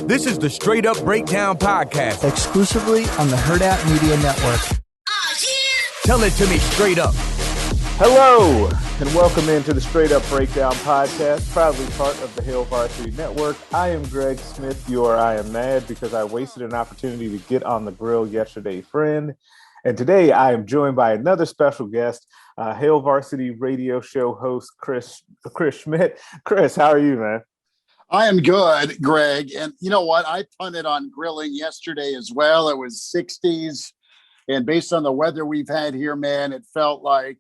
This is the Straight Up Breakdown Podcast. Exclusively on the Hurrdat Media Network. Tell it to me straight up. Hello, and welcome into the Straight Up Breakdown Podcast, proudly part of the Hail Varsity Network. I am Greg Smith, I am mad because I wasted an opportunity to get on the grill yesterday, friend. And today I am joined by another special guest, Hail Varsity Radio Show host, Chris Schmidt. Chris, how are you, man? I am good, Greg. And you know what? I punted on grilling yesterday as well. It was 60s. And based on the weather we've had here, man, it felt like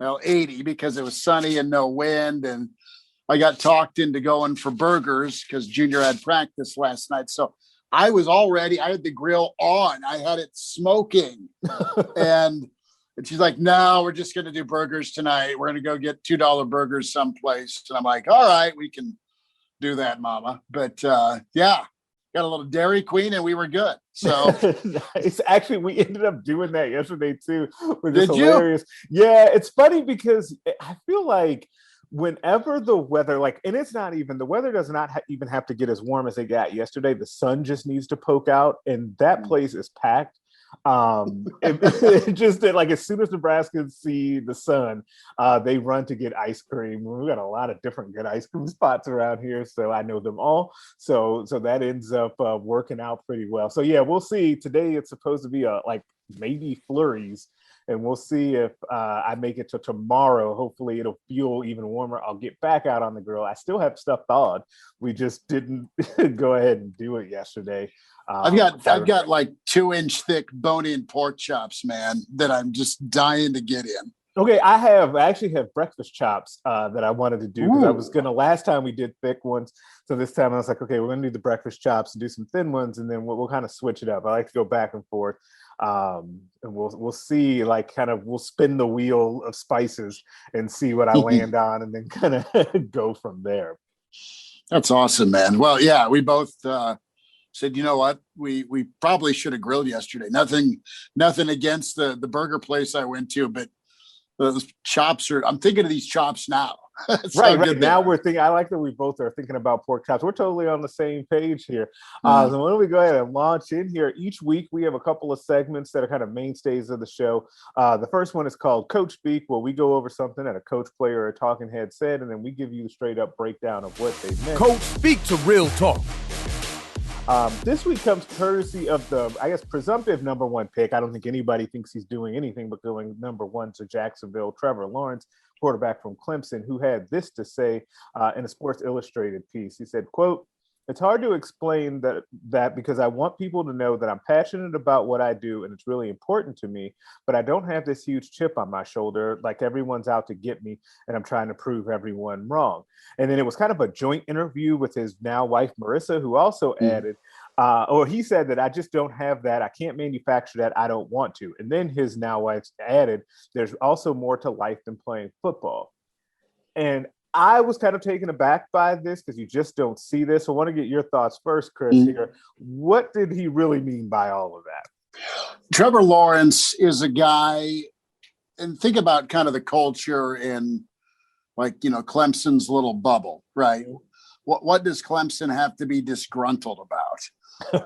80 because it was sunny and no wind. And I got talked into going for burgers because Junior had practice last night. So I was all ready. I had the grill on. I had it smoking. and she's like, no, we're just going to do burgers tonight. We're going to go get $2 burgers someplace. And I'm like, all right, we can do that, mama. But yeah, got a little Dairy Queen and we were good. So nice. Actually, we ended up doing that yesterday too, which is hilarious. Yeah, it's funny because I feel like whenever the weather, and it's not even, the weather does not even have to get as warm as it got yesterday. The sun just needs to poke out and that place is packed. It just did, as soon as Nebraskans see the sun, they run to get ice cream. We've got a lot of different good ice cream spots around here, so I know them all. So that ends up working out pretty well. So yeah, we'll see. Today it's supposed to be maybe flurries, and we'll see if I make it to tomorrow. Hopefully it'll feel even warmer. I'll get back out on the grill. I still have stuff thawed. We just didn't go ahead and do it yesterday. I've got 2-inch thick bone-in pork chops, man, that I'm just dying to get in. Okay, I actually have breakfast chops that I wanted to do because I was last time we did thick ones. So this time I was like, okay, we're gonna do the breakfast chops and do some thin ones, and then we'll kind of switch it up. I like to go back and forth. And we'll see, we'll spin the wheel of spices and see what I land on, and then kind of go from there. That's awesome, man. Well, yeah, we both said, you know what, we probably should have grilled yesterday. Nothing against the burger place I went to, but those chops I'm thinking of these chops now. Right. Now we're thinking, I like that we both are thinking about pork chops. We're totally on the same page here. So why don't we go ahead and launch in here? Each week we have a couple of segments that are kind of mainstays of the show. The first one is called Coach Speak, where we go over something that a coach, player, or a talking head said, and then we give you a straight up breakdown of what they meant. Coach Speak to Real Talk. This week comes courtesy of the, presumptive number one pick. I don't think anybody thinks he's doing anything but going number one to Jacksonville, Trevor Lawrence, quarterback from Clemson, who had this to say in a Sports Illustrated piece. He said, quote, "It's hard to explain that because I want people to know that I'm passionate about what I do and it's really important to me, but I don't have this huge chip on my shoulder like everyone's out to get me and I'm trying to prove everyone wrong." And then it was kind of a joint interview with his now wife, Marissa, who also added, he said that I just don't have that. I can't manufacture that. I don't want to. And then his now wife added, there's also more to life than playing football. And I was kind of taken aback by this because you just don't see this. So I want to get your thoughts first, Chris, here. What did he really mean by all of that? Trevor Lawrence is a guy, and think about kind of the culture in Clemson's little bubble, right? What does Clemson have to be disgruntled about?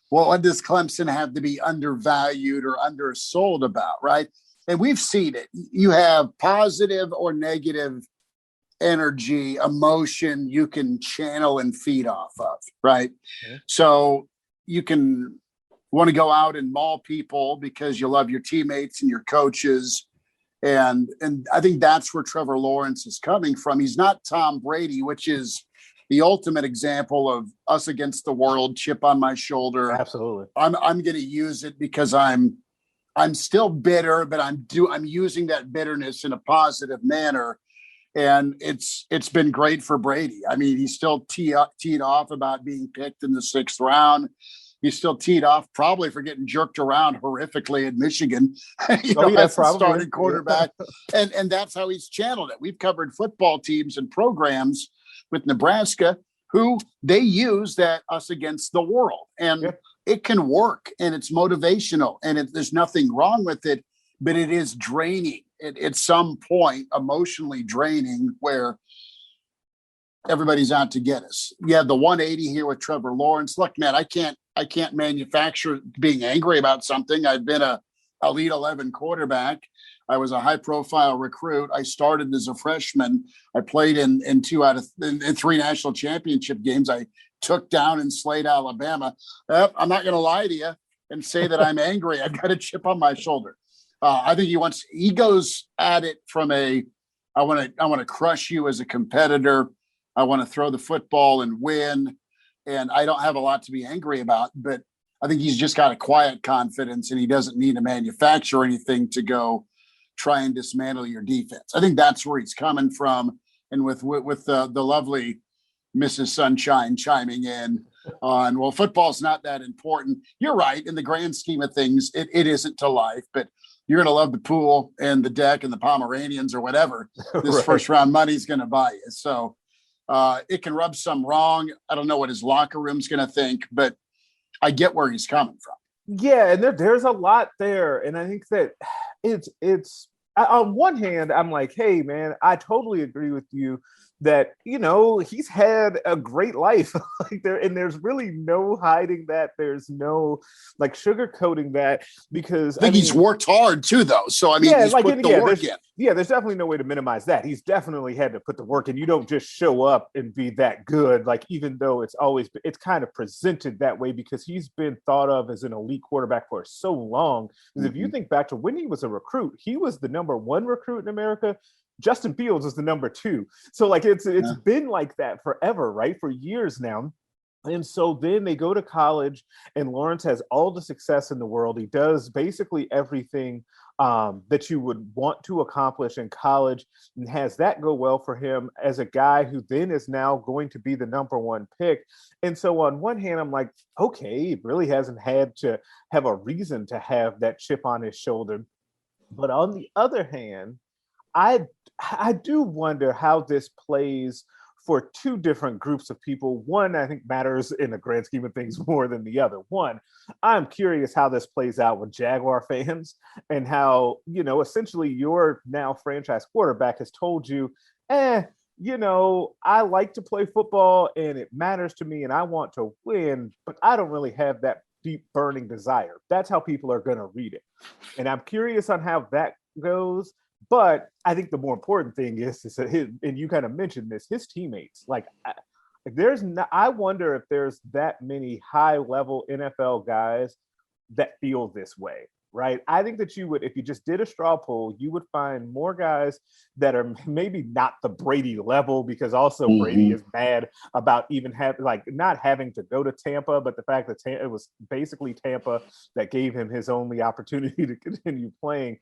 What does Clemson have to be undervalued or undersold about, right? And we've seen it. You have positive or negative energy, emotion you can channel and feed off of, right? So you can want to go out and maul people because you love your teammates and your coaches. And I think that's where Trevor Lawrence is coming from. He's not Tom Brady, which is the ultimate example of us against the world, chip on my shoulder. Absolutely. I'm going to use it because I'm still bitter, but I'm using that bitterness in a positive manner. And it's been great for Brady. I mean, he's still teed off about being picked in the 6th round. He's still teed off probably for getting jerked around horrifically in Michigan. As the starting quarterback. And that's how he's channeled it. We've covered football teams and programs with Nebraska who they use that us against the world. And it can work, and it's motivational, and there's nothing wrong with it, but it is draining at some point, emotionally draining, where everybody's out to get us. You have the 180 here with Trevor Lawrence. Look, man, I can't manufacture being angry about something. I've been a Elite 11 quarterback. I was a high profile recruit. I started as a freshman. I played in 3 national championship games. I took down and slayed Alabama. I'm not going to lie to you and say that I'm angry. I've got a chip on my shoulder. I think he goes at it from I want to crush you as a competitor. I want to throw the football and win. And I don't have a lot to be angry about, but I think he's just got a quiet confidence and he doesn't need to manufacture anything to go try and dismantle your defense. I think that's where he's coming from. And with the lovely Mrs. Sunshine chiming in on, well, football's not that important. You're right. In the grand scheme of things, it isn't to life, but you're going to love the pool and the deck and the Pomeranians or whatever this Right. first round money's going to buy you. So it can rub some wrong. I don't know what his locker room's going to think, but I get where he's coming from. Yeah, and there's a lot there, and I think that it's on one hand, I'm like, hey, man, I totally agree with you that, he's had a great life. And there's really no hiding that. There's no sugarcoating that, because I think he's worked hard too, though. So he's put the work in. Yeah, there's definitely no way to minimize that. He's definitely had to put the work in. You don't just show up and be that good. Even though it's kind of presented that way because he's been thought of as an elite quarterback for so long. Because if you think back to when he was a recruit, he was the number 1 recruit in America. Justin Fields is the number 2. So it's been like that forever, right? For years now. And so then they go to college and Lawrence has all the success in the world. He does basically everything that you would want to accomplish in college and has that go well for him as a guy who then is now going to be the number 1 pick. And so on one hand, I'm like, okay, he really hasn't had to have a reason to have that chip on his shoulder. But on the other hand, I do wonder how this plays for 2 different groups of people. One, I think matters in the grand scheme of things more than the other. One, I'm curious how this plays out with Jaguar fans and how, essentially your now franchise quarterback has told you, I like to play football and it matters to me and I want to win, but I don't really have that deep burning desire. That's how people are going to read it. And I'm curious on how that goes. But I think the more important thing is that and you kind of mentioned this, his teammates, I wonder if there's that many high level NFL guys that feel this way, right? I think that you would, if you just did a straw poll, you would find more guys that are maybe not the Brady level, because also Brady is mad about even not having to go to Tampa, but the fact that it was basically Tampa that gave him his only opportunity to continue playing.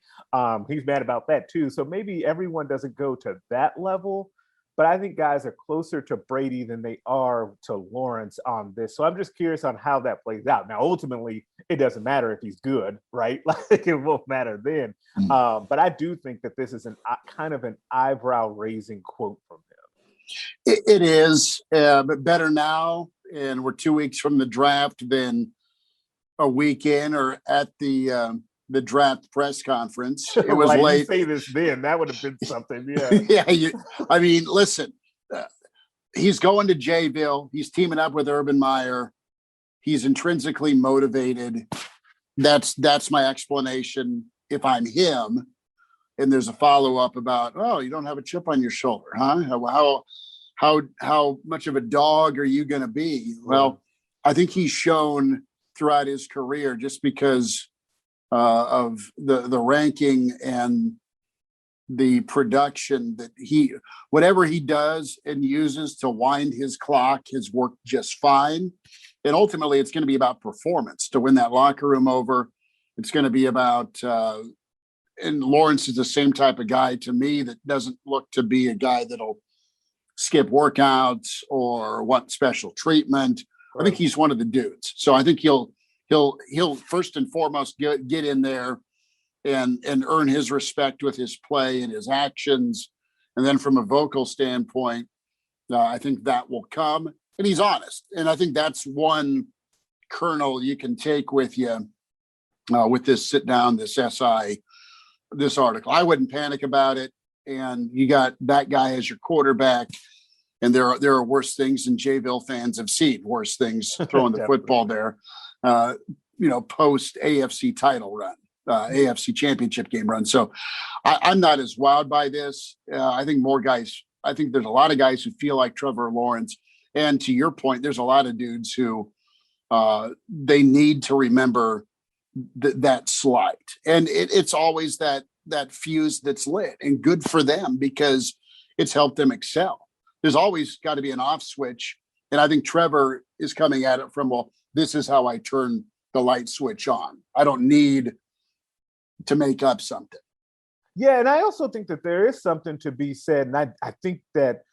He's mad about that too. So maybe everyone doesn't go to that level, but I think guys are closer to Brady than they are to Lawrence on this. So I'm just curious on how that plays out. Now, ultimately, it doesn't matter if he's good, right? It won't matter then. But I do think that this is kind of an eyebrow-raising quote from him. It is, but better now. And we're 2 weeks from the draft than a weekend or at the draft press conference. It was late. You say this then, that would have been something. Yeah. Yeah. Listen, he's going to Jayville. He's teaming up with Urban Meyer. He's intrinsically motivated. That's my explanation. If I'm him, and there's a follow-up about, oh, you don't have a chip on your shoulder, huh? How much of a dog are you going to be? Well, I think he's shown throughout his career, just because of the ranking and the production, that whatever he does and uses to wind his clock has worked just fine. And ultimately it's going to be about performance to win that locker room over. It's going to be about, and Lawrence is the same type of guy to me that doesn't look to be a guy that'll skip workouts or want special treatment. Right. I think he's one of the dudes. So I think he'll first and foremost get in there and earn his respect with his play and his actions. And then from a vocal standpoint, I think that will come. And he's honest. And I think that's one kernel you can take with you with this sit down, this SI, this article. I wouldn't panic about it. And you got that guy as your quarterback. And there are worse things, and Jayville fans have seen worse things throwing the football there, post AFC title run, AFC championship game run. So I'm not as wowed by this. I think there's a lot of guys who feel like Trevor Lawrence. And to your point, there's a lot of dudes who they need to remember that slight. And it's always that fuse that's lit, and good for them because it's helped them excel. There's always got to be an off switch. And I think Trevor is coming at it from, well, this is how I turn the light switch on. I don't need to make up something. Yeah, and I also think that there is something to be said. And I think that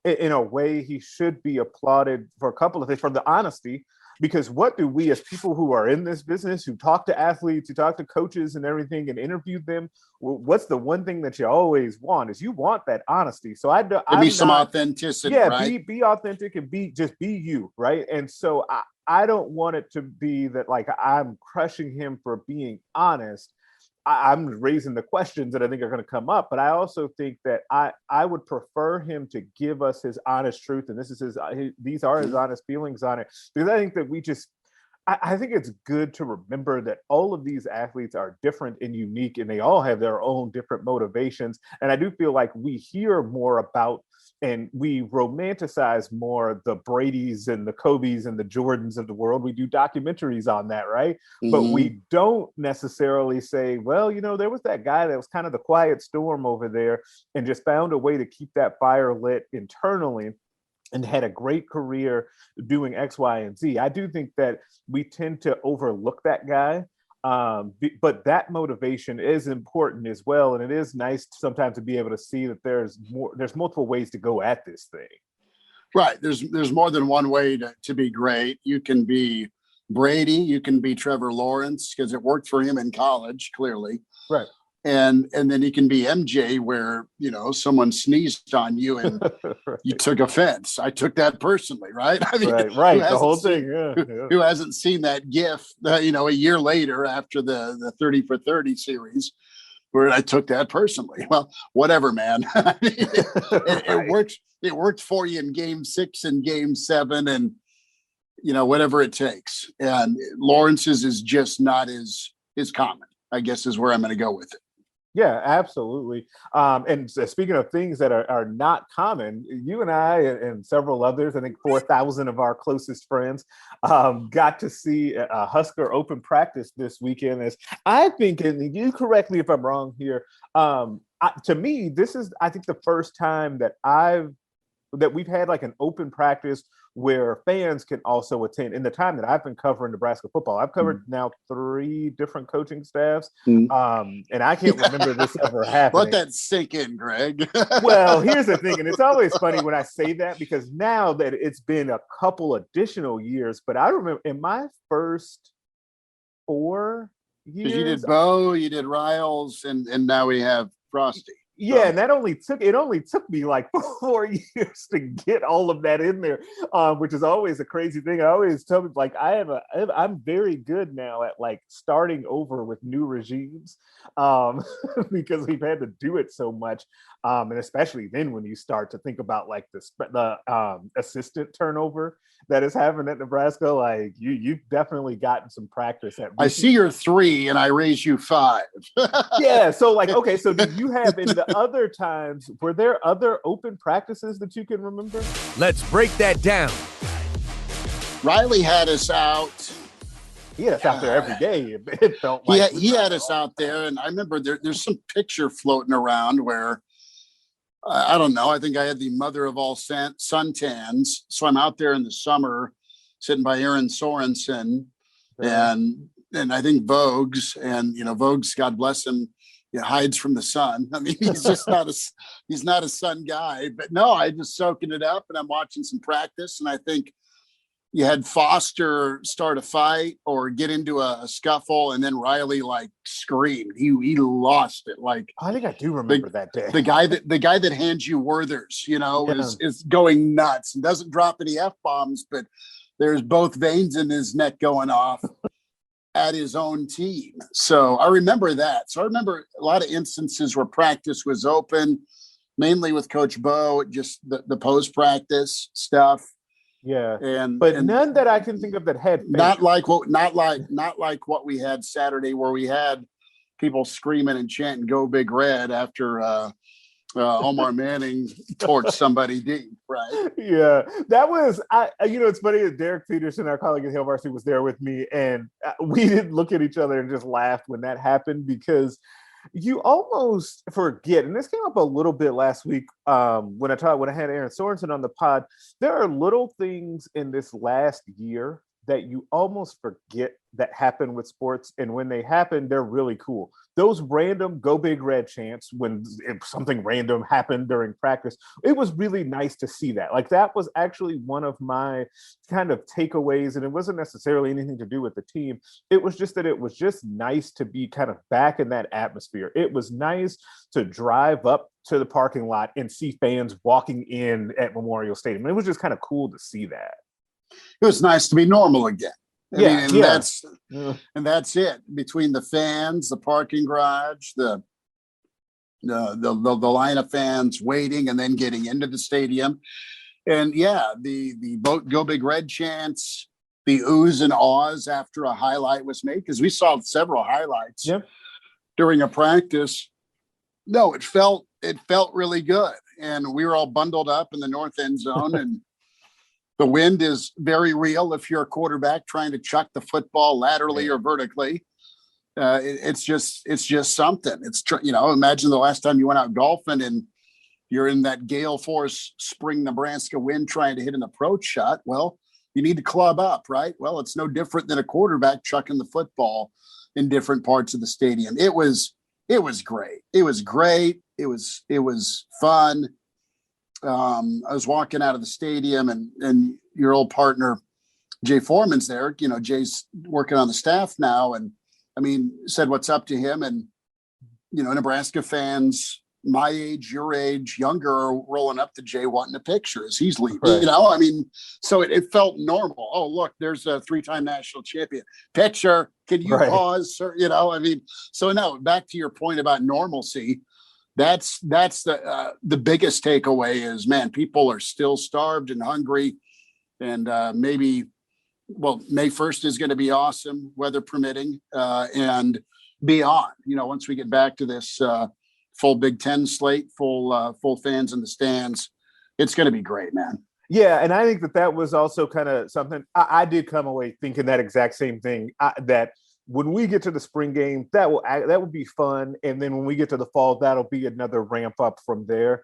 in a way he should be applauded for a couple of things, for the honesty. Because what do we as people who are in this business, who talk to athletes, who talk to coaches and everything and interview them, what's the one thing that you always want is you want that honesty. So I'm some authenticity, right? Be authentic and be you, right? And so I don't want it to be that like I'm crushing him for being honest. I'm raising the questions that I think are going to come up, but I also think that I would prefer him to give us his honest truth, and these are his honest feelings on it, because I think that I think it's good to remember that all of these athletes are different and unique, and they all have their own different motivations. And I do feel like we hear more about and we romanticize more the Bradys and the Kobes and the Jordans of the world. We do documentaries on that, right? Mm-hmm. But we don't necessarily say, well, there was that guy that was kind of the quiet storm over there and just found a way to keep that fire lit internally and had a great career doing X, Y, and Z. I do think that we tend to overlook that guy. But that motivation is important as well. And it is nice sometimes to be able to see that there's multiple ways to go at this thing. Right. There's more than one way to be great. You can be Brady, you can be Trevor Lawrence, because it worked for him in college, clearly. Right. And then he can be MJ, where, someone sneezed on you and right. You took offense. I took that personally, right? I mean, right. The whole thing. Yeah. Who hasn't seen that GIF, a year later after the 30 for 30 series, where I took that personally? Well, whatever, man. I mean, it worked. It worked for you in Game 6 and Game 7, and whatever it takes. And Lawrence's is just not as common, I guess, is where I'm going to go with it. Yeah, absolutely. And speaking of things that are not common, you and I and several others, I think 4,000 of our closest friends, got to see a Husker open practice this weekend. As I think, and you correct me if I'm wrong here, to me, this is, I think, the first time that we've had like an open practice where fans can also attend. In the time that I've been covering Nebraska football, I've covered now 3 different coaching staffs. And I can't remember this ever happening. Let that sink in, Greg. Well, here's the thing. And it's always funny when I say that, because now that it's been a couple additional years, but I remember in my first 4 years. You did Bo, you did Riles, and now we have Frosty. Yeah, and it only took me like 4 years to get all of that in there, which is always a crazy thing. I always tell people, like, I'm very good now at like starting over with new regimes, because we've had to do it so much, and especially then when you start to think about like the assistant turnover that is happening at Nebraska. Like you've definitely gotten some practice at. I see you're 3 and I raise you 5. Yeah, so like, okay, so did you have in the other times, were there other open practices that you can remember? Let's break that down. Riley had us out. He had us out there every day. It felt like he had us out there, and I remember there's some picture floating around where I don't know. I think I had the mother of all suntans, so I'm out there in the summer, sitting by Aaron Sorensen, and I think Vogues, and Vogues, God bless him, hides from the sun. I mean, he's just he's not a sun guy. But no, I just soaking it up, and I'm watching some practice, and I think you had Foster start a fight or get into a scuffle, and then Riley like screamed. He lost it. Like, I think I do remember that day. The guy that hands you Werther's, is going nuts and doesn't drop any F-bombs, but there's both veins in his neck going off at his own team. So I remember that. So I remember a lot of instances where practice was open. mainly with Coach Bo, just the post practice stuff. Yeah, and none that I can think of that had not like what we had Saturday, where we had people screaming and chanting "Go Big Red" after Omar Manning torched somebody deep, right? Yeah, that was it's funny that Derek Peterson, our colleague at Hail Varsity, was there with me, and we didn't look at each other and just laughed when that happened, because you almost forget, and this came up a little bit last week when I had Aaron Sorensen on the pod. There are little things in this last year that you almost forget that happen with sports, and when they happen, they're really cool. Those random "Go Big Red" chants when something random happened during practice, it was really nice to see that. Like, that was actually one of my kind of takeaways, and it wasn't necessarily anything to do with the team. It was just that it was just nice to be kind of back in that atmosphere. It was nice to drive up to the parking lot and see fans walking in at Memorial Stadium. It was just kind of cool to see that. It was nice to be normal again. That's it. Between the fans, the parking garage, the line of fans waiting and then getting into the stadium, and the "Go Big Red" chants, the oohs and ahs after a highlight was made, because we saw several highlights during a practice. No, it felt really good, and we were all bundled up in the north end zone, and the wind is very real if you're a quarterback trying to chuck the football laterally or vertically. It's just something. It's imagine the last time you went out golfing and you're in that gale force spring Nebraska wind trying to hit an approach shot. Well, you need to club up, right? Well, it's no different than a quarterback chucking the football in different parts of the stadium. It was great. It was great. It was fun. I was walking out of the stadium, and your old partner, Jay Foreman's there. Jay's working on the staff now, and said what's up to him. And, Nebraska fans, my age, your age, younger, are rolling up to Jay wanting a picture as he's leaving, right. So it felt normal. Oh, look, there's a 3-time national champion. Picture. Can you pause, sir? So no, back to your point about normalcy. That's the biggest takeaway is, man, people are still starved and hungry, and May 1st is going to be awesome, weather permitting, and beyond. Once we get back to this full Big Ten slate, full fans in the stands, it's going to be great, man. Yeah, and I think that was also kind of something I did come away thinking that exact same thing. That when we get to the spring game, that will be fun, and then when we get to the fall, that'll be another ramp up from there.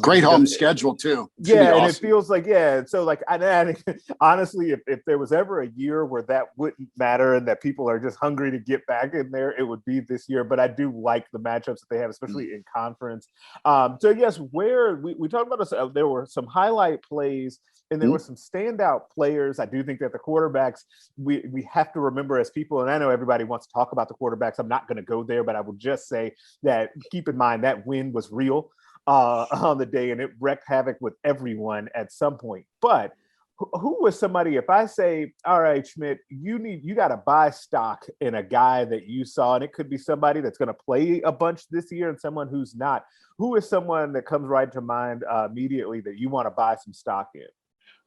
Great home schedule too. Yeah, and awesome. It feels like So like, I honestly, if there was ever a year where that wouldn't matter and that people are just hungry to get back in there, it would be this year. But I do like the matchups that they have, especially in conference. So yes, where we talked about there were some highlight plays. And there were some standout players. I do think that the quarterbacks, we have to remember as people, and I know everybody wants to talk about the quarterbacks. I'm not going to go there, but I will just say that keep in mind that win was real on the day, and it wreaked havoc with everyone at some point. But who was somebody, if I say, all right, Schmidt, you got to buy stock in a guy that you saw, and it could be somebody that's going to play a bunch this year and someone who's not. Who is someone that comes right to mind immediately that you want to buy some stock in?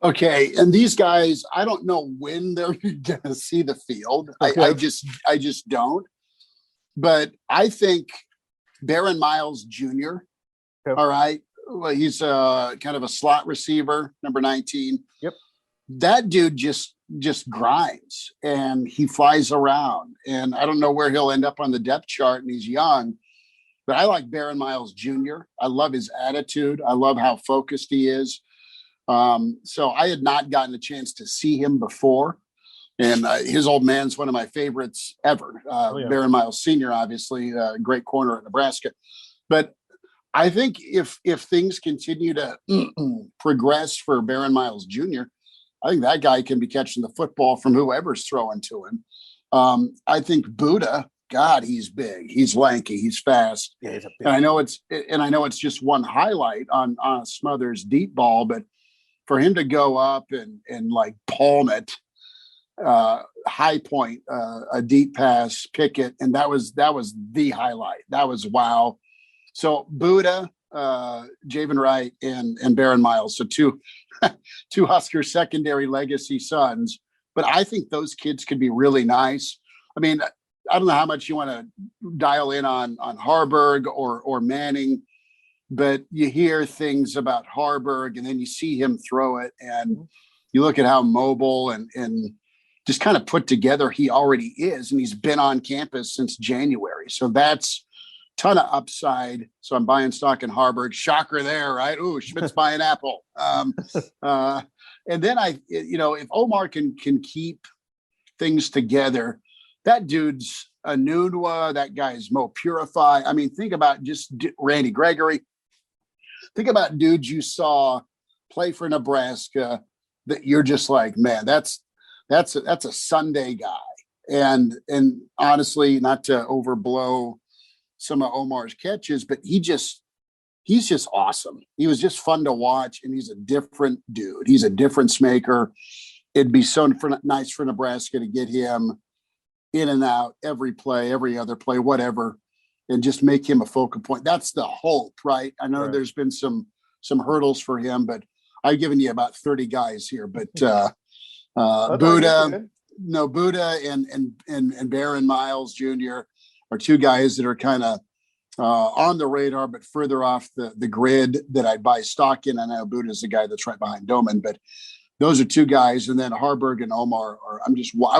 Okay, and these guys, I don't know when they're going to see the field. Okay. I just don't. But I think Baron Miles Jr. Okay. All right, well, he's kind of a slot receiver, number 19. Yep. That dude just grinds, and he flies around. And I don't know where he'll end up on the depth chart, and he's young. But I like Baron Miles Jr. I love his attitude. I love how focused he is. So I had not gotten a chance to see him before, and his old man's one of my favorites ever. Baron Miles Sr., obviously, great corner at Nebraska. But I think if things continue to progress for Baron Miles Jr., I think that guy can be catching the football from whoever's throwing to him. I think Buddha, God, he's big, he's lanky, he's fast. Yeah, he's a big. And I know it's just one highlight on Smothers' deep ball, but for him to go up and like palm it, high point, a deep pass, pick it, and that was the highlight. That was wow. So Buddha, Javen Wright and Baron Miles. So two Husker secondary legacy sons. But I think those kids could be really nice. I mean, I don't know how much you want to dial in on Harburg or Manning, but you hear things about Harburg and then you see him throw it and you look at how mobile and just kind of put together he already is. And he's been on campus since January. So that's a ton of upside. So I'm buying stock in Harburg. Shocker there, right? Ooh, Schmidt's buying Apple. And then if Omar can keep things together, that dude's a Nunwa, that guy's Mo Purify. I mean, think about just Randy Gregory. Think about dudes you saw play for Nebraska that you're just like, man, that's a Sunday guy. And honestly, not to overblow some of Omar's catches, but he's just awesome. He was just fun to watch, and he's a different dude. He's a difference maker. It'd be so nice for Nebraska to get him in and out every play, every other play, whatever, and just make him a focal point. That's the hope, right? I know there's been some hurdles for him, but I've given you about 30 guys here. But Buddha and Baron Miles Jr. are two guys that are kind of on the radar, but further off the grid that I'd buy stock in. I know Buddha's the guy that's right behind Doman, but those are two guys. And then Harburg and Omar I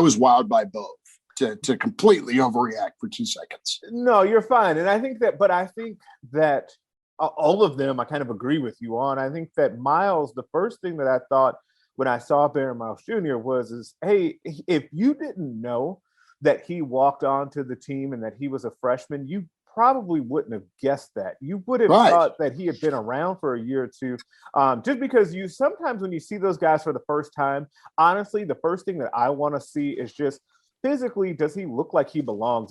was wowed by both to completely overreact for 2 seconds. No, you're fine. And I think that all of them, I kind of agree with you on. I think that Miles, the first thing that I thought when I saw Baron Miles Jr. was, hey, if you didn't know that he walked onto the team and that he was a freshman, you probably wouldn't have guessed that. You would have thought that he had been around for a year or two, just because sometimes when you see those guys for the first time, honestly, the first thing that I want to see is just physically, does he look like he belong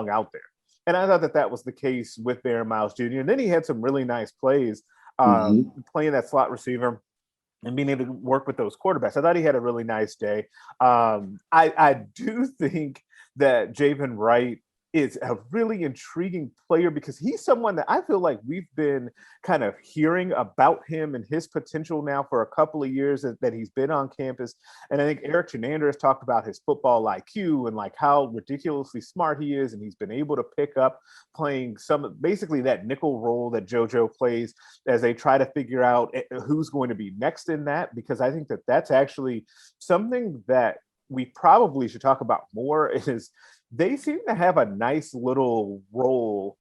out there? And I thought that was the case with Baron Miles Jr. And then he had some really nice plays playing that slot receiver and being able to work with those quarterbacks. I thought he had a really nice day. I do think that Javen Wright is a really intriguing player because he's someone that I feel like we've been kind of hearing about him and his potential now for a couple of years that he's been on campus. And I think Eric Chenander has talked about his football IQ and like how ridiculously smart he is. And he's been able to pick up playing basically that nickel role that JoJo plays as they try to figure out who's going to be next in that, because I think that that's actually something that we probably should talk about more is they seem to have a nice little role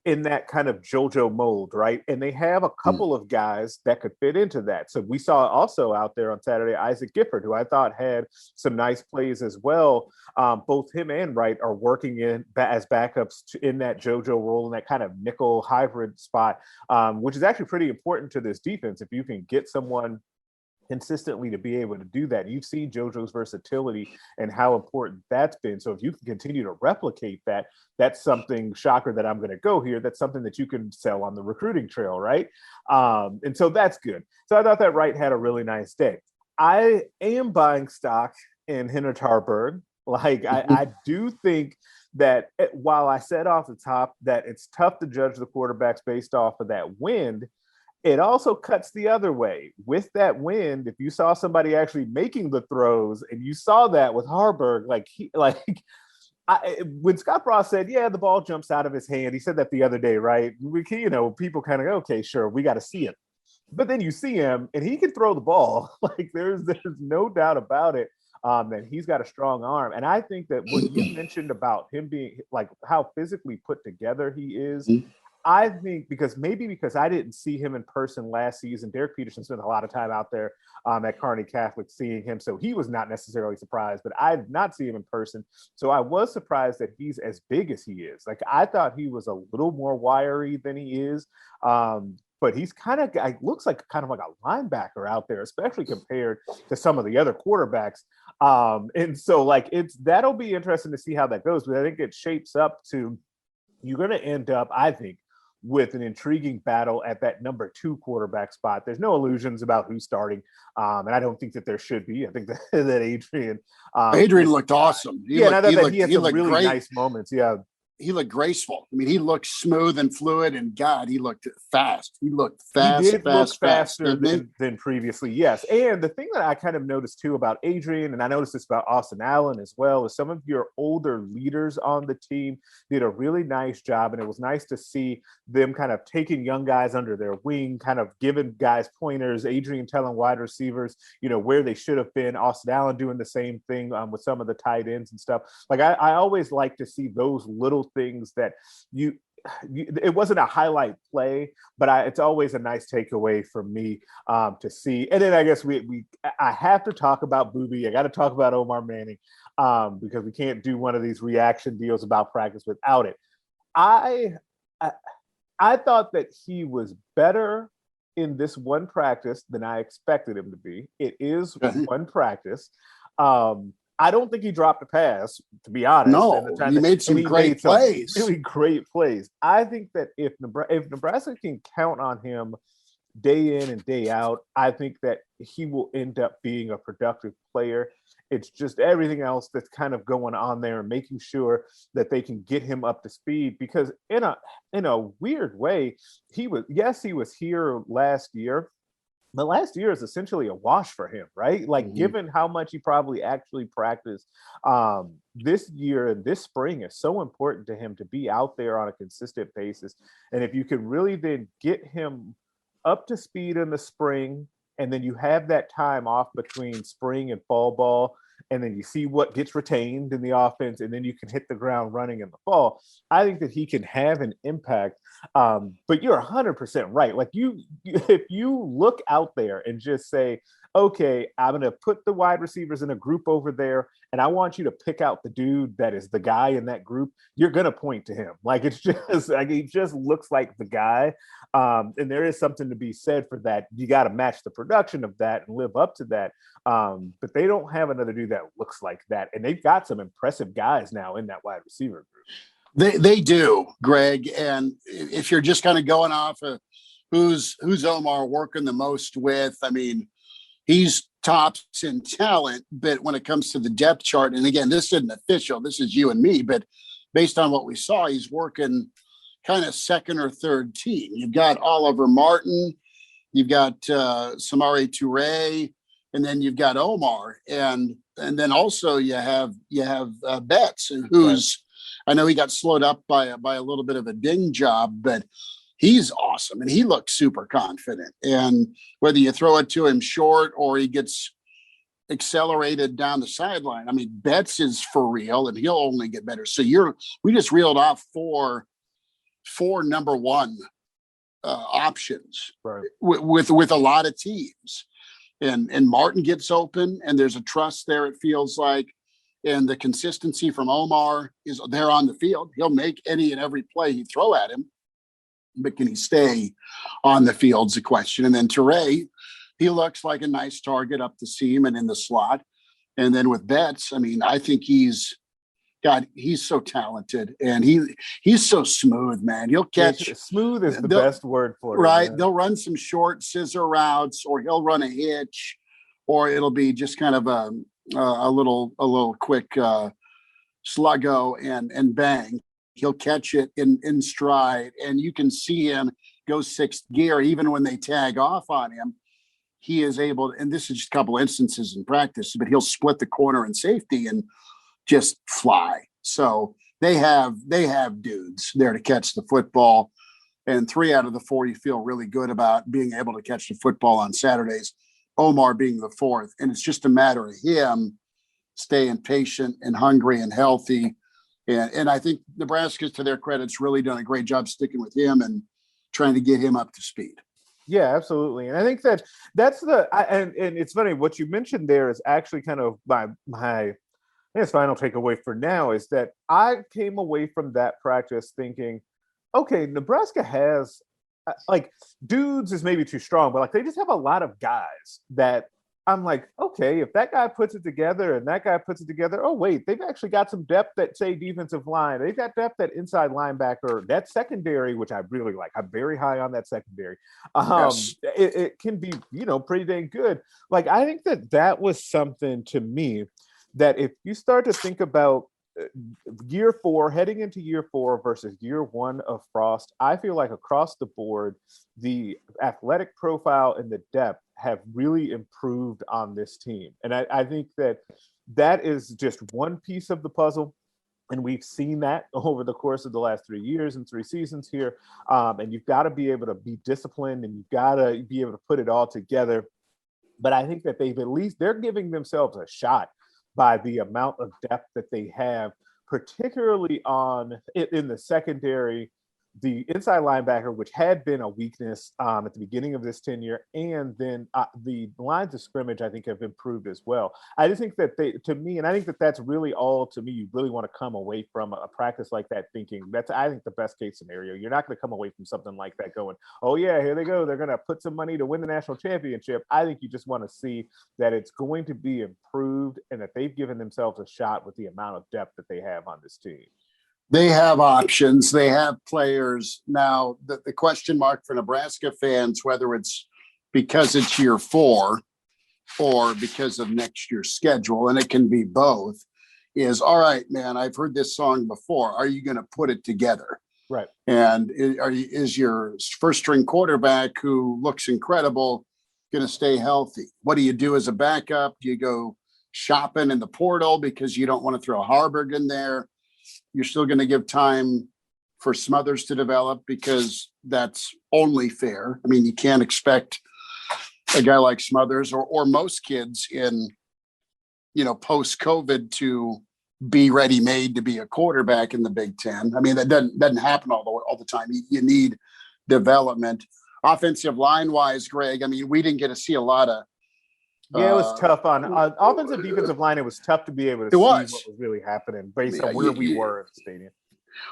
in that kind of JoJo mold, right? And they have a couple of guys that could fit into that. So we saw also out there on Saturday, Isaac Gifford, who I thought had some nice plays as well. Both him and Wright are working as backups in that JoJo role in that kind of nickel hybrid spot, which is actually pretty important to this defense. If you can get someone consistently to be able to do that. You've seen JoJo's versatility and how important that's been. So if you can continue to replicate that, that's something, shocker that I'm going to go here, that's something that you can sell on the recruiting trail, right? And so that's good. So I thought that Wright had a really nice day. I am buying stock in Hurrdat Harburg. Like I do think that while I said off the top that it's tough to judge the quarterbacks based off of that wind, it also cuts the other way. With that wind, if you saw somebody actually making the throws, and you saw that with Harburg, when Scott Frost said, yeah, the ball jumps out of his hand, he said that the other day, right? People kind of go, okay, sure, we got to see it. But then you see him, and he can throw the ball. Like there's no doubt about it that he's got a strong arm. And I think that what you mentioned about him being like how physically put together he is, I think because I didn't see him in person last season. Derek Peterson spent a lot of time out there at Kearney Catholic seeing him. So he was not necessarily surprised, but I did not see him in person. So I was surprised that he's as big as he is. Like I thought he was a little more wiry than he is. But he's looks like kind of like a linebacker out there, especially compared to some of the other quarterbacks. And so that'll be interesting to see how that goes. But I think it shapes up to, you're going to end up, I think, with an intriguing battle at that number 2 quarterback spot. There's no illusions about who's starting. And I don't think that there should be. I think that Adrian looked awesome. I thought that he had some really nice moments. Yeah. he looked graceful. I mean, he looked smooth and fluid, and God, he looked fast. He looked He did look fast, faster than previously, yes. And the thing that I kind of noticed too about Adrian, and I noticed this about Austin Allen as well, is some of your older leaders on the team did a really nice job, and it was nice to see them kind of taking young guys under their wing, kind of giving guys pointers. Adrian telling wide receivers, where they should have been. Austin Allen doing the same thing with some of the tight ends and stuff. Like I always like to see those little things that it wasn't a highlight play, but it's always a nice takeaway for me to see. And then I guess I have to talk about Booby. I got to talk about Omar Manning because we can't do one of these reaction deals about practice without it. I thought that he was better in this one practice than I expected him to be. It is one practice. I don't think he dropped a pass, to be honest. No, he made some great plays. Really great plays. I think that if Nebraska can count on him day in and day out, I think that he will end up being a productive player. It's just everything else that's kind of going on there and making sure that they can get him up to speed, because in a weird way, he was here last year. But last year is essentially a wash for him, right? Like, given how much he probably actually practiced this year and this spring is so important to him to be out there on a consistent basis. And if you can really then get him up to speed in the spring, and then you have that time off between spring and fall ball, and then you see what gets retained in the offense, and then you can hit the ground running in the fall, I think that he can have an impact. But you're 100% right. Like if you look out there and just say, okay, I'm going to put the wide receivers in a group over there, and I want you to pick out the dude that is the guy in that group, you're going to point to him. Like, it's just like, he just looks like the guy. And there is something to be said for that. You got to match the production of that and live up to that. But they don't have another dude that looks like that. And they've got some impressive guys now in that wide receiver group. They do, Greg. And if you're just kind of going off of who's Omar working the most with, I mean, he's tops in talent, but when it comes to the depth chart, and again, this isn't official, this is you and me, but based on what we saw, he's working kind of second or third team. You've got Oliver Martin, you've got Samari Toure, and then you've got Omar, and then also you have Betts, who's I know he got slowed up by a little bit of a ding job, but he's awesome, and he looks super confident. And whether you throw it to him short or he gets accelerated down the sideline, I mean, Betts is for real, and he'll only get better. So we just reeled off four number one options, right, with a lot of teams. And Martin gets open, and there's a trust there, it feels like. And the consistency from Omar is there on the field. He'll make any and every play you throw at him, but can he stay on the field's a question. And then Toure, he looks like a nice target up the seam and in the slot. And then with Betts, I mean, I think he's so talented, and he's so smooth, man. He'll catch. Smooth is the best word for it. Right. Man. They'll run some short scissor routes, or he'll run a hitch, or it'll be just kind of a little quick sluggo and bang. He'll catch it in stride, and you can see him go sixth gear. Even when they tag off on him, he is able, and this is just a couple instances in practice, but he'll split the corner and safety and just fly. So they have dudes there to catch the football, and 3 out of the 4 you feel really good about being able to catch the football on Saturdays, Omar being the 4th. And it's just a matter of him staying patient and hungry and healthy. And I think Nebraska's, to their credit, has really done a great job sticking with him and trying to get him up to speed. Yeah, absolutely. And I think that's and it's funny, what you mentioned there is actually kind of my I guess final takeaway for now is that I came away from that practice thinking, okay, Nebraska has like dudes is maybe too strong, but like they just have a lot of guys that I'm like, okay, if that guy puts it together and that guy puts it together, oh wait, they've actually got some depth at, say, defensive line. They've got depth at inside linebacker. That secondary, which I really like. I'm very high on that secondary. Yes. It can be, pretty dang good. Like, I think that was something to me that if you start to think about year 4, heading into year 4 versus year 1 of Frost, I feel like across the board, the athletic profile and the depth have really improved on this team. And I think that is just one piece of the puzzle. And we've seen that over the course of the last 3 years and 3 seasons here. And you've got to be able to be disciplined, and you've got to be able to put it all together. But I think that they're giving themselves a shot by the amount of depth that they have, particularly in the secondary, the inside linebacker, which had been a weakness at the beginning of this tenure, and then the lines of scrimmage, I think, have improved as well. I just think that I think that that's really all, to me, you really want to come away from a practice like that thinking that's, I think, the best case scenario. You're not going to come away from something like that going, oh yeah, here they go, they're going to put some money to win the national championship. I think you just want to see that it's going to be improved and that they've given themselves a shot with the amount of depth that they have on this team. They have options. They have players. Now, the question mark for Nebraska fans, whether it's because it's year 4 or because of next year's schedule, and it can be both, is, all right, man, I've heard this song before. Are you going to put it together? Right. And is your first string quarterback, who looks incredible, going to stay healthy? What do you do as a backup? Do you go shopping in the portal because you don't want to throw Harburg in there? You're still going to give time for Smothers to develop because that's only fair. I mean, you can't expect a guy like Smothers or most kids in, post-COVID to be ready-made to be a quarterback in the Big Ten. I mean, that doesn't happen all the time. You need development. Offensive line-wise, Greg, I mean, we didn't get to see a lot of. Yeah, it was tough on offensive, defensive line. It was tough to be able to see what was really happening based on where we were at the stadium.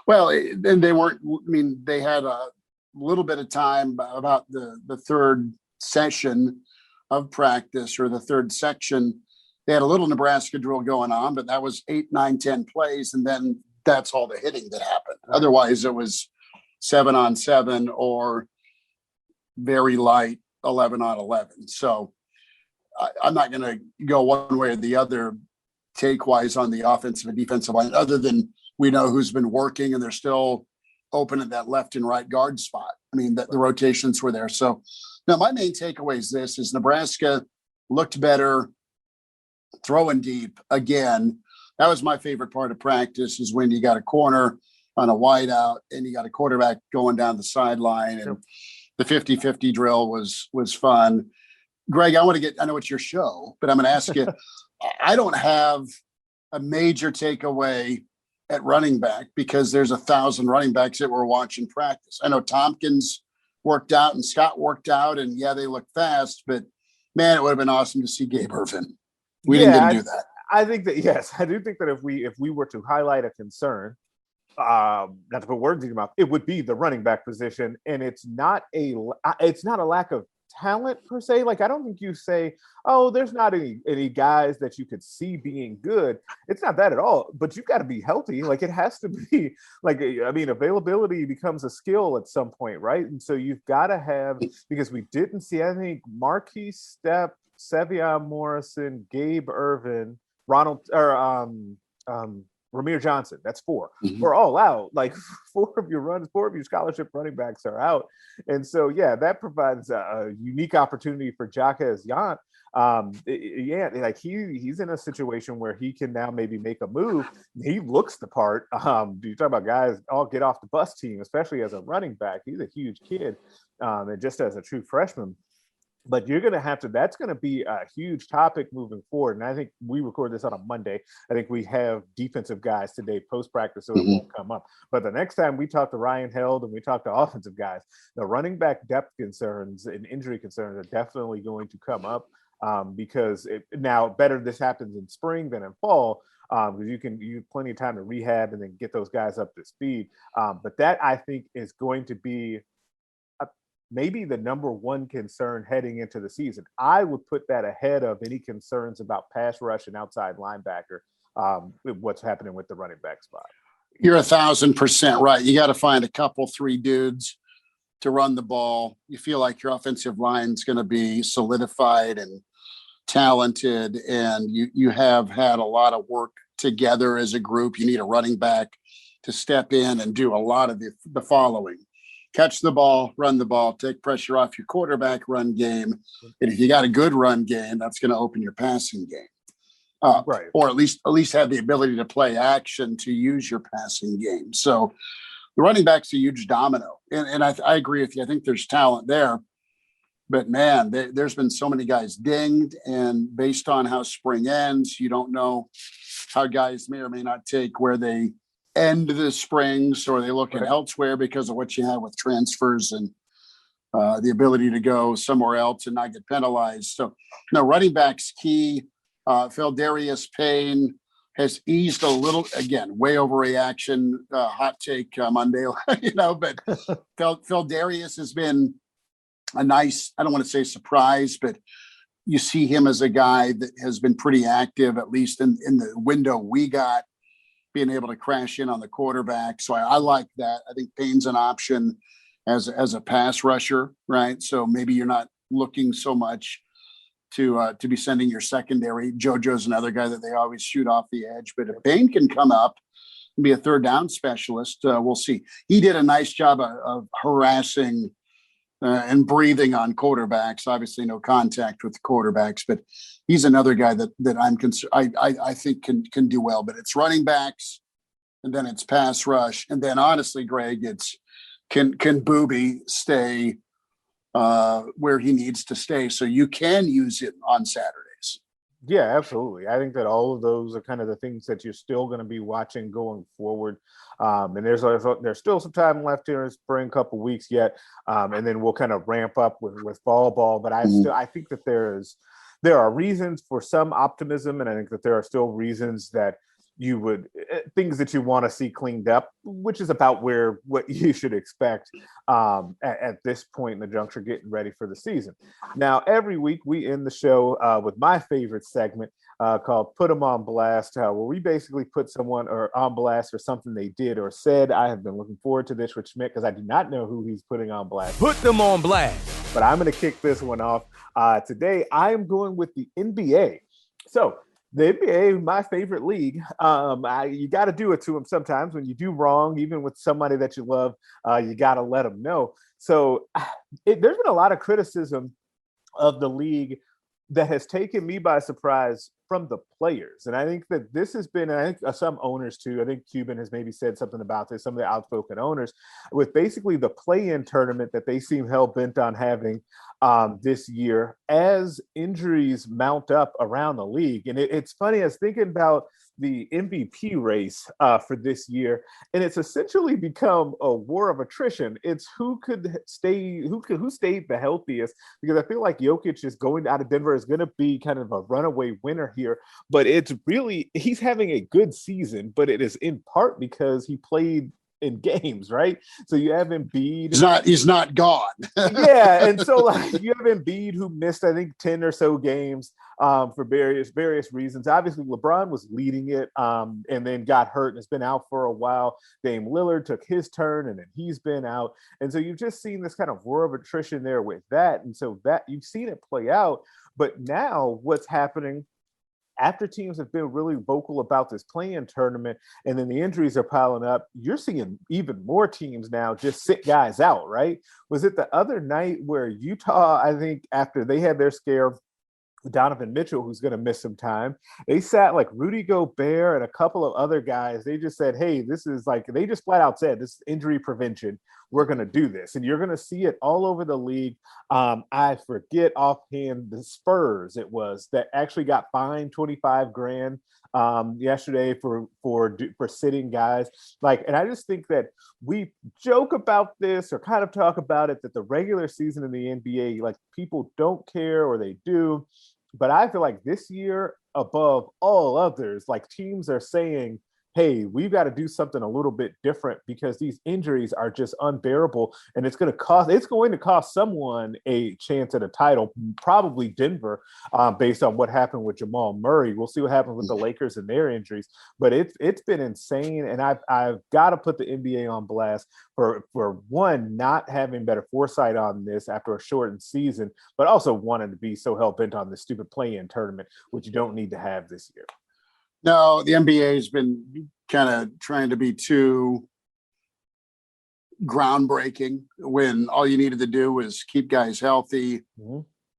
Well, and they weren't. I mean, they had a little bit of time about the third session of practice, or the third section. They had a little Nebraska drill going on, but that was 8, 9, 10 plays, and then that's all the hitting that happened. Right. Otherwise, it was 7-on-7 or very light 11-on-11. So. I'm not going to go one way or the other take-wise on the offensive and defensive line, other than we know who's been working, and they're still open at that left and right guard spot. I mean, the rotations were there. So now my main takeaway is Nebraska looked better throwing deep again. That was my favorite part of practice, is when you got a corner on a wide out and you got a quarterback going down the sideline, and the 50-50 drill was fun. Greg, I know it's your show, but I'm going to ask you, I don't have a major takeaway at running back because there's 1,000 running backs that we're watching practice. I know Tompkins worked out and Scott worked out, and yeah, they look fast, but man, it would have been awesome to see Gabe Irvin. We didn't get to do that. I think that, yes, I do think that if we were to highlight a concern, not to put words in your mouth, it would be the running back position. And it's not a lack of talent per se. Like, I don't think you say, oh, there's not any guys that you could see being good. It's not that at all, but you've got to be healthy. Like, it has to be like, I mean, availability becomes a skill at some point, right? And so you've got to have, because we didn't see, I think, Marquise Stepp, Sevion Morrison, Gabe Irvin, Ramir Johnson. That's 4. Mm-hmm. We're all out. Like, 4 of your scholarship running backs are out. And so, yeah, that provides a unique opportunity for Jacques Yant. Like he's in a situation where he can now maybe make a move. He looks the part. You talk about guys all get off the bus team, especially as a running back. He's a huge kid, and just as a true freshman. But you're going to have to, that's going to be a huge topic moving forward. And I think we record this on a Monday. I think we have defensive guys today post-practice, so it won't come up. But the next time we talk to Ryan Held and we talk to offensive guys, the running back depth concerns and injury concerns are definitely going to come up, because now better this happens in spring than in fall, because you have plenty of time to rehab and then get those guys up to speed. But that, I think, is going to be maybe the number one concern heading into the season. I would put that ahead of any concerns about pass rush and outside linebacker, what's happening with the running back spot. You're 1,000% right. You got to find a couple, 3 dudes to run the ball. You feel like your offensive line is going to be solidified and talented, and you have had a lot of work together as a group. You need a running back to step in and do a lot of the following: catch the ball, run the ball, take pressure off your quarterback run game. And if you got a good run game, that's going to open your passing game. Right. Or at least have the ability to play action to use your passing game. So the running back's a huge domino. And I agree with you. I think there's talent there. But, man, there's been so many guys dinged. And based on how spring ends, you don't know how guys may or may not take where they end the springs, or they look at elsewhere because of what you have with transfers and the ability to go somewhere else and not get penalized. So, no, running back's key. Darius Payne has eased a little, again, way overreaction, hot take Monday, but Darius has been a nice, I don't want to say surprise, but you see him as a guy that has been pretty active, at least in the window we got, being able to crash in on the quarterback. So I like that. I think Payne's an option as a pass rusher, right? So maybe you're not looking so much to be sending your secondary. JoJo's another guy that they always shoot off the edge. But if Payne can come up and be a third down specialist, we'll see. He did a nice job of harassing and breathing on quarterbacks. Obviously, no contact with the quarterbacks, but he's another guy that I'm concerned. I think can do well. But it's running backs, and then it's pass rush, and then honestly, Greg, it's can Booby stay where he needs to stay, so you can use it on Saturdays. Yeah, absolutely. I think that all of those are kind of the things that you're still going to be watching going forward. And there's still some time left here in spring, couple weeks yet, and then we'll kind of ramp up with fall ball. But I think that there are reasons for some optimism, and I think that there are still reasons that things that you want to see cleaned up, which is about what you should expect at this point in the juncture, getting ready for the season. Now, every week we end the show with my favorite segment called Put 'em on Blast, where we basically put someone on blast for something they did or said. I have been looking forward to this with Schmidt because I do not know who he's putting on blast. Put them on blast. But I'm going to kick this one off. Today, I am going with the NBA. So, the NBA, my favorite league, you got to do it to them sometimes. When you do wrong, even with somebody that you love, you got to let them know. So there's been a lot of criticism of the league that has taken me by surprise from the players. And I think that this has been, and I think some owners too, I think Cuban has maybe said something about this, some of the outspoken owners, with basically the play-in tournament that they seem hell-bent on having this year as injuries mount up around the league. And it's funny, I was thinking about the MVP race for this year, and it's essentially become a war of attrition. It's who stayed the healthiest, because I feel like Jokic is going out of Denver is going to be kind of a runaway winner here, but it's really, he's having a good season, but it is in part because he played in games, right? So you have Embiid. He's not gone. Yeah, and so you have Embiid, who missed, I think, 10 or so games for various reasons. Obviously, LeBron was leading it and then got hurt and has been out for a while. Dame Lillard took his turn and then he's been out. And so you've just seen this kind of war of attrition there with that. And so that you've seen it play out. But now what's happening after teams have been really vocal about this play-in tournament and then the injuries are piling up, you're seeing even more teams now just sit guys out, right? Was it the other night where Utah, I think after they had their scare, Donovan Mitchell, who's going to miss some time, they sat like Rudy Gobert and a couple of other guys. They just said, hey, this is like, they just flat out said, this is injury prevention. We're going to do this. And you're going to see it all over the league. I forget offhand the Spurs it was that actually got fined $25,000 yesterday for sitting guys. And I just think that we joke about this or kind of talk about it, that the regular season in the NBA, like, people don't care or they do. But I feel like this year, above all others, like, teams are saying, hey, we've got to do something a little bit different because these injuries are just unbearable. And it's going to cost someone a chance at a title, probably Denver, based on what happened with Jamal Murray. We'll see what happens with the Lakers and their injuries. But it's been insane. And I've got to put the NBA on blast for one, not having better foresight on this after a shortened season, but also wanting to be so hell-bent on this stupid play-in tournament, which you don't need to have this year. No, the NBA has been kind of trying to be too groundbreaking when all you needed to do was keep guys healthy,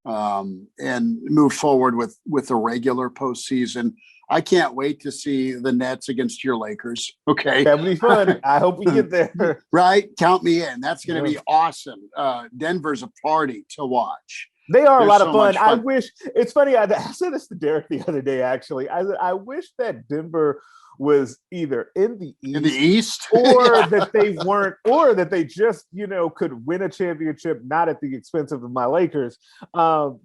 and move forward with the regular postseason. I can't wait to see the Nets against your Lakers. Okay. That'll be fun. I hope we get there. Right? Count me in. That's going to be awesome. Denver's a party to watch. They are They're a lot so of fun. much fun. I wish, it's funny, I said this to Derek the other day, actually. I wish that Denver was either in the East, or that they weren't, or that they just, could win a championship, not at the expense of my Lakers,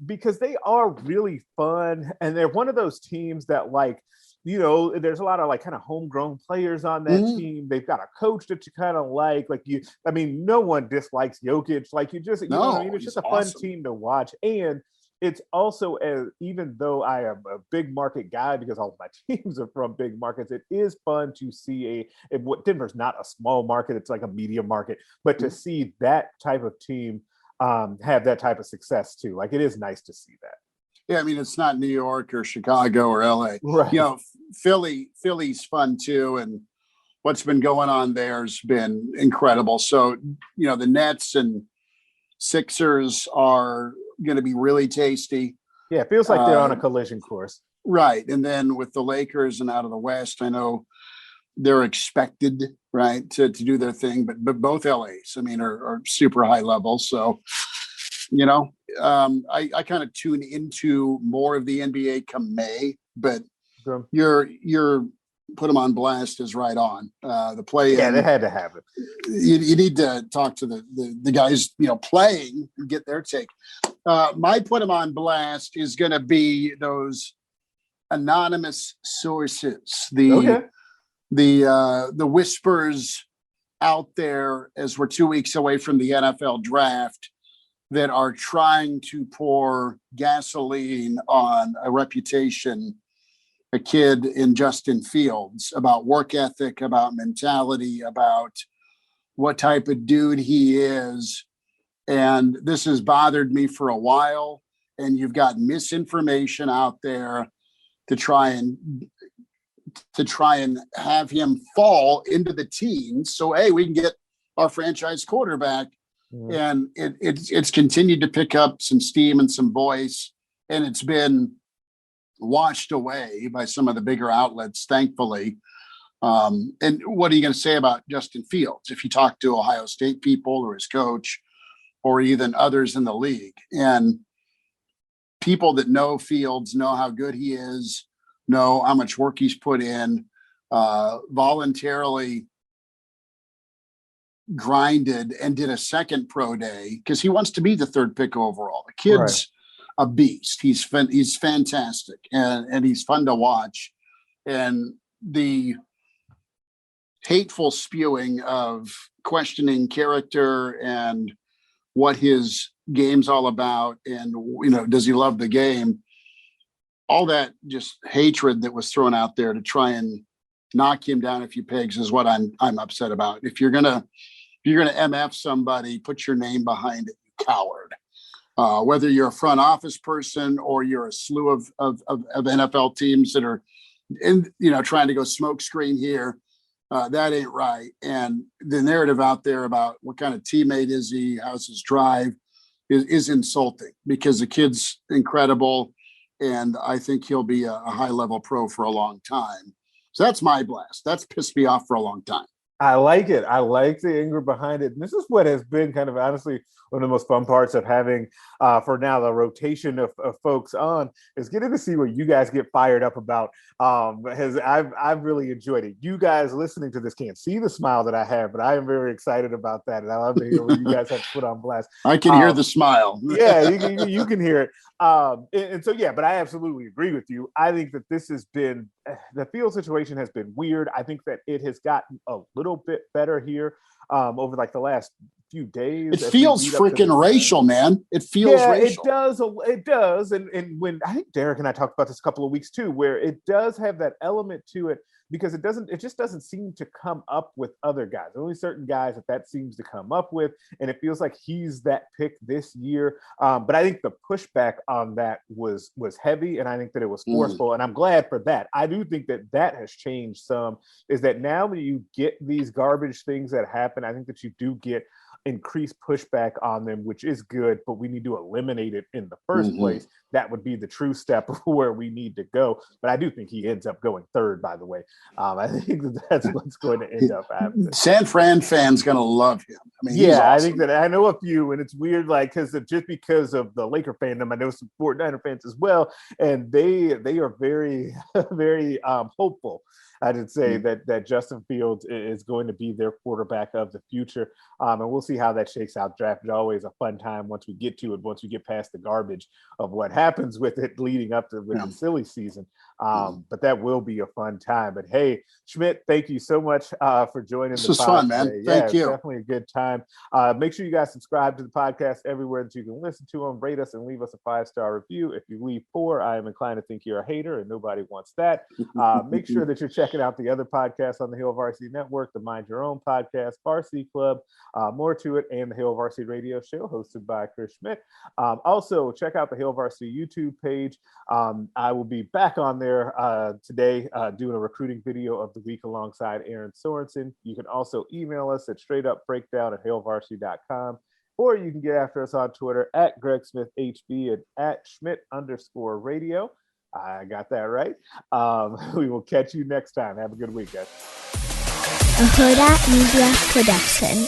because they are really fun. And they're one of those teams that, like, there's a lot of like kind of homegrown players on that team. They've got a coach that you kind of like no one dislikes Jokic. Like it's just a fun team to watch. And it's also, even though I am a big market guy because all of my teams are from big markets, it is fun to see Denver's not a small market. It's like a medium market, but to see that type of team have that type of success too. Like it is nice to see that. Yeah, I mean, it's not New York or Chicago or LA. Right. Philly's fun too. And what's been going on there has been incredible. So, the Nets and Sixers are going to be really tasty. Yeah, it feels like they're on a collision course. Right. And then with the Lakers and out of the West, I know they're expected, right, to do their thing. But both LAs, I mean, are super high level. So, I kind of tune into more of the NBA come May, but your put them on blast is right on. The play, yeah, they had to have it. You need to talk to the guys, playing and get their take. My put them on blast is going to be those anonymous sources, the whispers out there as we're 2 weeks away from the NFL draft, that are trying to pour gasoline on a reputation, a kid in Justin Fields, about work ethic, about mentality, about what type of dude he is. And this has bothered me for a while. And you've got misinformation out there to try and have him fall into the teens. So, hey, we can get our franchise quarterback. And it's continued to pick up some steam and some voice, and it's been washed away by some of the bigger outlets, thankfully. And what are you going to say about Justin Fields if you talk to Ohio State people or his coach or even others in the league? And people that know Fields know how good he is, know how much work he's put in, voluntarily grinded and did a second pro day because he wants to be the third pick overall. The kid's a beast. He's fantastic and he's fun to watch. And the hateful spewing of questioning character and what his game's all about, and does he love the game? All that just hatred that was thrown out there to try and knock him down a few pegs is what I'm upset about. If you're gonna MF somebody, put your name behind it, you coward. Whether you're a front office person or you're a slew of NFL teams that are trying to go smoke screen here, that ain't right. And the narrative out there about what kind of teammate is he, how's his drive, is insulting, because the kid's incredible, and I think he'll be a high level pro for a long time. So that's my blast. That's pissed me off for a long time. I like it. I like the anger behind it. And this is what has been kind of honestly one of the most fun parts of having, for now, the rotation of folks on, is getting to see what you guys get fired up about. I've really enjoyed it. You guys listening to this can't see the smile that I have, but I am very excited about that. And I love to hear what you guys have to put on blast. I can hear the smile. Yeah, you can hear it. And so, yeah, but I absolutely agree with you. I think that this has been, the field situation has been weird. I think that it has gotten a little bit better here over like the last few days. It feels freaking racial, man. It feels racial. It does. And when I think Derek and I talked about this a couple of weeks too, where it does have that element to it because it just doesn't seem to come up with other guys. Only certain guys that seems to come up with, and it feels like he's that pick this year. But I think the pushback on that was heavy, and I think that it was forceful, and I'm glad for that. I do think that has changed some, is that now when you get these garbage things that happen, I think that you do get increased pushback on them, which is good, but we need to eliminate it in the first place. That would be the true step of where we need to go. But I do think he ends up going third, by the way. I think that's what's going to end up happening. San Fran fans going to love him. I mean, yeah, awesome. I think that I know a few, and it's weird, like, because of the Laker fandom, I know some 49er fans as well, and they are very, very hopeful. I did say that Justin Fields is going to be their quarterback of the future. And we'll see how that shakes out. Draft is always a fun time once we get to it, once we get past the garbage of what happens with it leading up to the silly season. But that will be a fun time. But hey, Schmidt, thank you so much for joining this the was podcast. Fun, man. Thank you. Definitely a good time. Make sure you guys subscribe to the podcast everywhere that you can listen to them. Rate us and leave us a 5-star review. If you leave 4, I am inclined to think you're a hater, and nobody wants that. Make sure that you're checking out the other podcasts on the Hail Varsity Network, the Mind Your Own podcast, Varsity Club, More to It, and the Hail Varsity Radio Show, hosted by Chris Schmidt. Also, check out the Hail Varsity YouTube page. I will be back on there today doing a recruiting video of the week alongside Aaron Sorensen. You can also email us at straightupbreakdown@hailvarsity.com, or you can get after us on Twitter at Greg Smith HB and at Schmidt_radio. I got that right. We will catch you next time. Have a good week, guys. A Hurrdat Media Production.